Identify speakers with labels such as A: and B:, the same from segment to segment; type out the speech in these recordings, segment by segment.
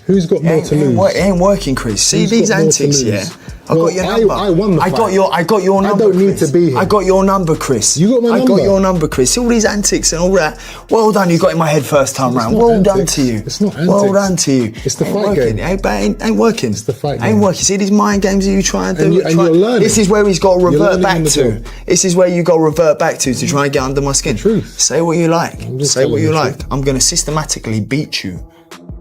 A: Who's got more to lose?
B: It ain't working, Chris. See these antics, yeah? I got your number.
A: I won the fight.
B: I got your number.
A: I don't need to be here.
B: I got your number, Chris.
A: You got my number.
B: I got your number, Chris. See all these antics and all that. Well done, you got in my head first time round. Well done to you.
A: It's not antics.
B: Well done to you.
A: It's the fight game.
B: Ain't working.
A: It's the fight game.
B: Ain't working. See these mind games that you try and do.
A: And you're learning.
B: This is where he's got to revert back to. This is where you got to revert back to try and get under my skin.
A: Truth.
B: Say what you like. Say what you like. I'm going to systematically beat you.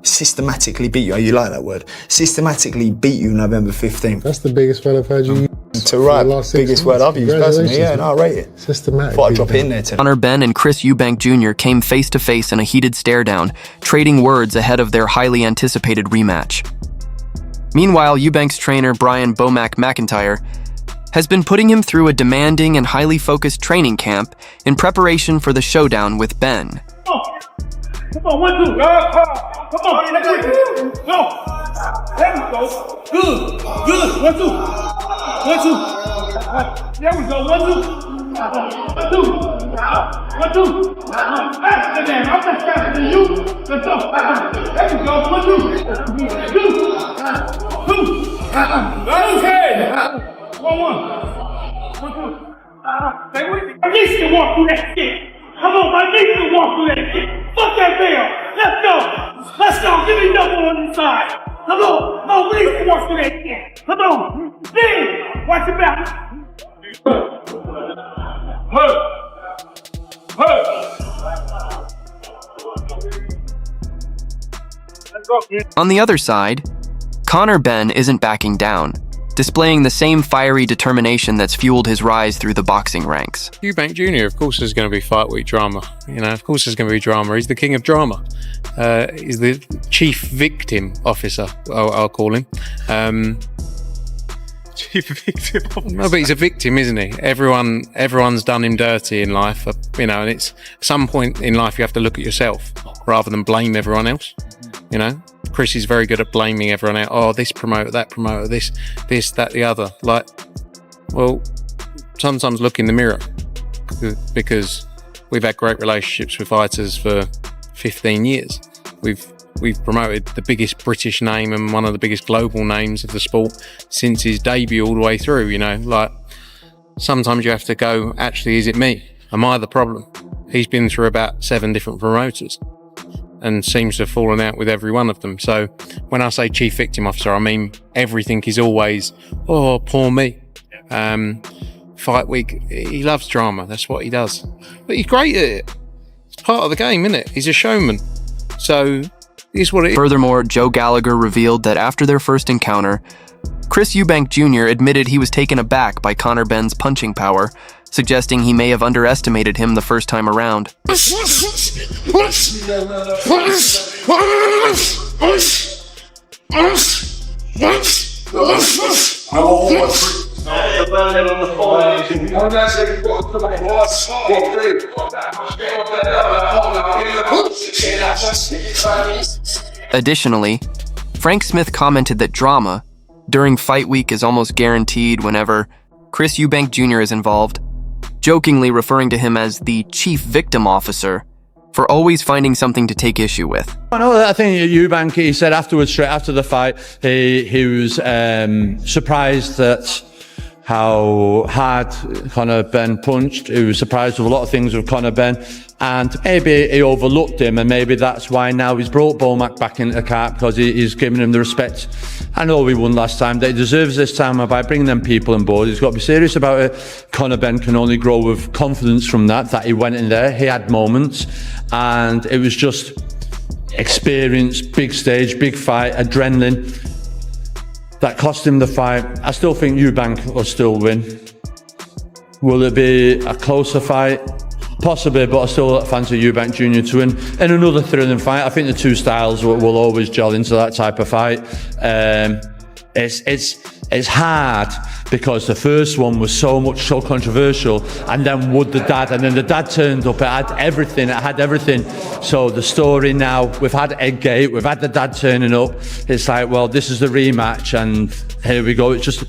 B: Systematically beat you. Oh, you like that word? Systematically beat you November 15th.
A: That's the biggest word I've heard you use.
B: To right, biggest word I've used personally. Yeah, no, I rate it.
A: Systematic.
B: Thought I'd drop it in there today.
C: Conor Benn and Chris Eubank Jr. came face to face in a heated stare-down, trading words ahead of their highly anticipated rematch. Meanwhile, Eubank's trainer Brian Bomac McIntyre has been putting him through a demanding and highly focused training camp in preparation for the showdown with Benn.
D: Come on, 1, 2. Come on, let's go. Go. There we go. Good. 1, 2. 1, 2. There we go. 1, 2. 1, 2. 1, 2. Faster than I'm not faster than you. Let's go. There we go. 1, 2. 2. Okay. 1, 2. I need to walk through that shit. Come on, I need to walk through that shit. Fuck that bell. Let's go. Let's go. Give me double on the side. Come on. No, we need to walk through that shit. Come on. Big. Watch your back.
C: On the other side, Conor Benn isn't backing down, displaying the same fiery determination that's fueled his rise through the boxing ranks.
E: Eubank Jr., of course, there's going to be fight week drama. Of course there's going to be drama. He's the king of drama. He's the chief victim officer, I'll call him.
F: Chief victim officer.
E: No, but he's a victim, isn't he? Everyone's done him dirty in life, and it's at some point in life you have to look at yourself rather than blame everyone else. Chris is very good at blaming everyone else. Oh, this promoter, that promoter, this, that, the other. Well, sometimes look in the mirror, because we've had great relationships with fighters for 15 years. We've promoted the biggest British name and one of the biggest global names of the sport since his debut all the way through. Sometimes you have to go, actually, is it me? Am I the problem? He's been through about 7 different promoters and seems to have fallen out with every one of them. So when I say chief victim officer, I mean everything is always, oh, poor me. Fight week, he loves drama. That's what he does. But he's great at it. It's part of the game, isn't it? He's a showman. So it's what it is.
C: Furthermore, Joe Gallagher revealed that after their first encounter, Chris Eubank Jr. admitted he was taken aback by Conor Benn's punching power, suggesting he may have underestimated him the first time around. Additionally, Frank Smith commented that drama during fight week is almost guaranteed whenever Chris Eubank Jr. is involved, jokingly referring to him as the chief victim officer for always finding something to take issue with.
G: I think Eubank, he said afterwards, straight after the fight, he was surprised at how hard Conor Benn punched. He was surprised with a lot of things with Conor Benn, and maybe he overlooked him, and maybe that's why now he's brought Bomac back into the cart, because he's given him the respect. I know we won last time, that he deserves this time by bringing them people on board. He's got to be serious about it. Conor Benn can only grow with confidence from that he went in there, he had moments, and it was just experience, big stage, big fight, adrenaline. That cost him the fight. I still think Eubank will still win. Will it be a closer fight? Possibly, but I still fancy Eubank Jr. to win. In another thrilling fight, I think the two styles will always gel into that type of fight. It's hard because the first one was so controversial, and then would the dad, and then the dad turned up. It had everything. So the story now, we've had Eggate, we've had the dad turning up. It's like, well, this is the rematch, and here we go. It's just, I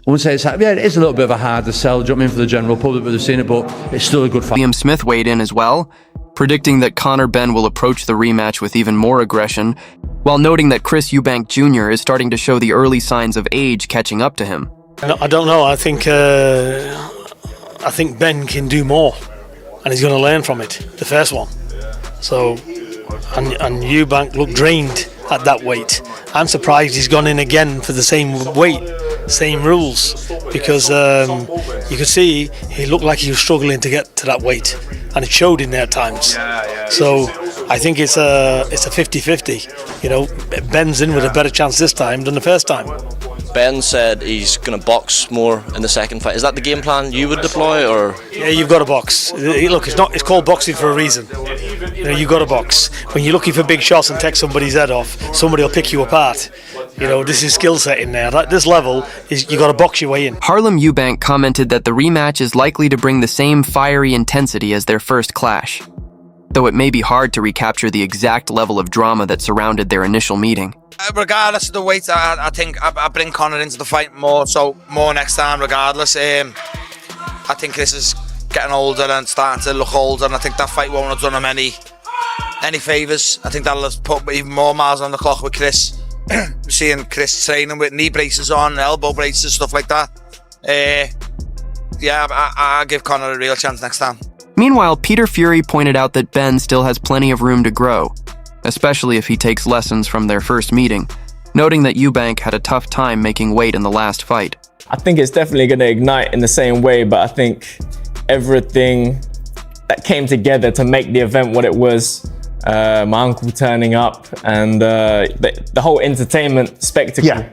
G: wouldn't say it's hard. Yeah, it is a little bit of a harder sell, for the general public, but they've seen it, but it's still a good fight.
C: Liam Smith weighed in as well, predicting that Conor Benn will approach the rematch with even more aggression, while noting that Chris Eubank Jr. is starting to show the early signs of age catching up to him.
F: I don't know. I think Ben can do more, and he's going to learn from it. The first one. So, and Eubank looked drained at that weight. I'm surprised he's gone in again for the same weight, same rules, because you could see he looked like he was struggling to get to that weight, and it showed in there at times. So I think it's a 50-50. You know, Ben's in with a better chance this time than the first time.
H: Ben said he's going to box more in the second fight. Is that the game plan you would deploy, or?
F: Yeah, you've got to box. Look, it's called boxing for a reason. You know, you've got to box. When you're looking for big shots and take somebody's head off, somebody will pick you apart. You know, this is skill set in there. At this level, you got to box your way in.
C: Harlem Eubank commented that the rematch is likely to bring the same fiery intensity as their first clash, though it may be hard to recapture the exact level of drama that surrounded their initial meeting.
I: Regardless of the weight, I think I bring Conor into the fight more next time. Regardless, I think Chris is getting older and starting to look older, and I think that fight won't have done him any favours. I think that'll have put even more miles on the clock with Chris. Seeing Chris training with knee braces on, elbow braces, stuff like that. I give Conor a real chance next time.
C: Meanwhile, Peter Fury pointed out that Ben still has plenty of room to grow, especially if he takes lessons from their first meeting, noting that Eubank had a tough time making weight in the last fight.
J: I think it's definitely going to ignite in the same way, but I think everything that came together to make the event what it was, my uncle turning up and the whole entertainment spectacle,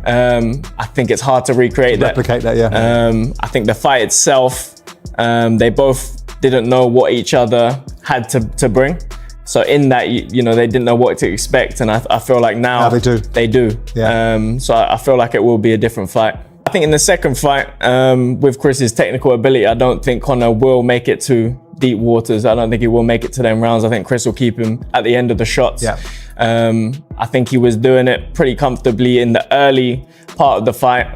J: I think it's hard to replicate that, yeah. I think the fight itself, they both didn't know what each other had to bring. So in that, you know, they didn't know what to expect, and I feel like now they do. Yeah. So I feel like it will be a different fight. I think in the second fight, with Chris's technical ability, I don't think Conor will make it to deep waters. I don't think he will make it to them rounds. I think Chris will keep him at the end of the shots. Yeah. I think he was doing it pretty comfortably in the early part of the fight.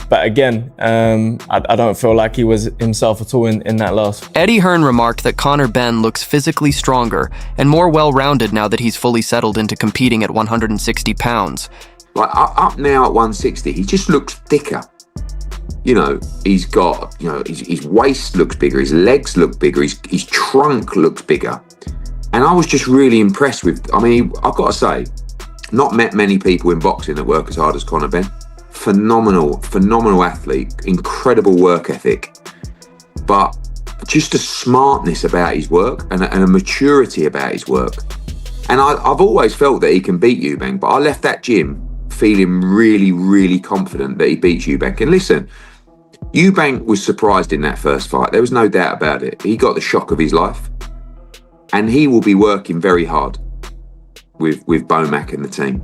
J: But again, I don't feel like he was himself at all in that last.
C: Eddie Hearn remarked that Conor Benn looks physically stronger and more well-rounded now that he's fully settled into competing at 160 pounds.
K: Like up now at 160, he just looks thicker. You know, he's got, you know, his waist looks bigger, his legs look bigger, his trunk looks bigger. And I was just really impressed with, I mean, I've got to say, not met many people in boxing that work as hard as Conor Benn. Phenomenal athlete, incredible work ethic, but just a smartness about his work and a maturity about his work. And I've always felt that he can beat Eubank, but I left that gym feeling really, really confident that he beats Eubank. And listen, Eubank was surprised in that first fight. There was no doubt about it. He got the shock of his life. And he will be working very hard with Bomac and the team.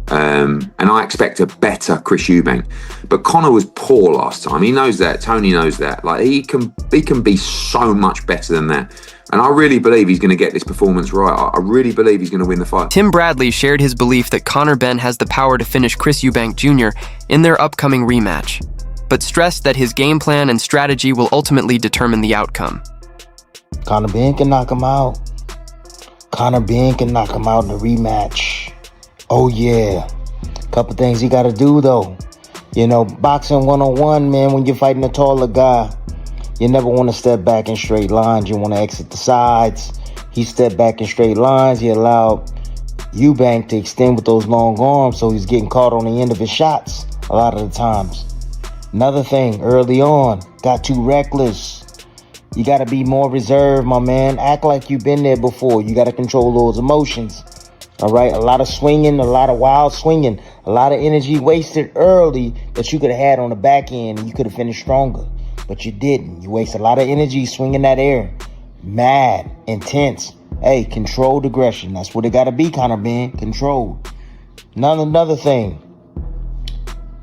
K: And I expect a better Chris Eubank. But Conor was poor last time. He knows that. Tony knows that. Like he can be so much better than that. And I really believe he's going to get this performance right. I really believe he's going to win the fight.
C: Tim Bradley shared his belief that Conor Benn has the power to finish Chris Eubank Jr. in their upcoming rematch, but stressed that his game plan and strategy will ultimately determine the outcome.
L: Conor Benn can knock him out. Conor Benn can knock him out in the rematch. Oh yeah. Couple things he got to do though. You know, boxing 101, man, when you're fighting a taller guy, you never want to step back in straight lines. You want to exit the sides. He stepped back in straight lines. He allowed Eubank to extend with those long arms, so he's getting caught on the end of his shots a lot of the times. Another thing, early on, got too reckless. You got to be more reserved, my man. Act like you've been there before. You got to control those emotions. All right, a lot of swinging, a lot of wild swinging, a lot of energy wasted early that you could have had on the back end, and you could have finished stronger. But you didn't. You waste a lot of energy swinging that air. Mad, intense. Hey, controlled aggression. That's what it got to be, Conor Benn. Controlled. Another thing.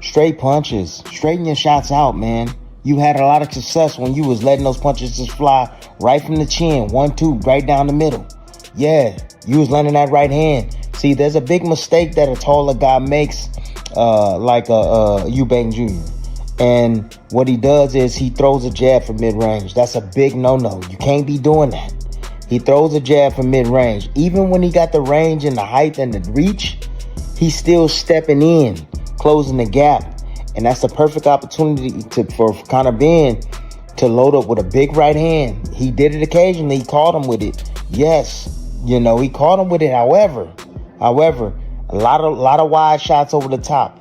L: Straight punches. Straighten your shots out, man. You had a lot of success when you was letting those punches just fly right from the chin. 1-2, right down the middle. Yeah, you was landing that right hand. See, there's a big mistake that a taller guy makes, like a Eubank Jr. And what he does is he throws a jab from mid-range. That's a big no-no. You can't be doing that. He throws a jab from mid-range. Even when he got the range and the height and the reach, he's still stepping in, closing the gap. And that's the perfect opportunity for Conor Benn to load up with a big right hand. He did it occasionally. He caught him with it. Yes, he caught him with it. However, a lot of wide shots over the top.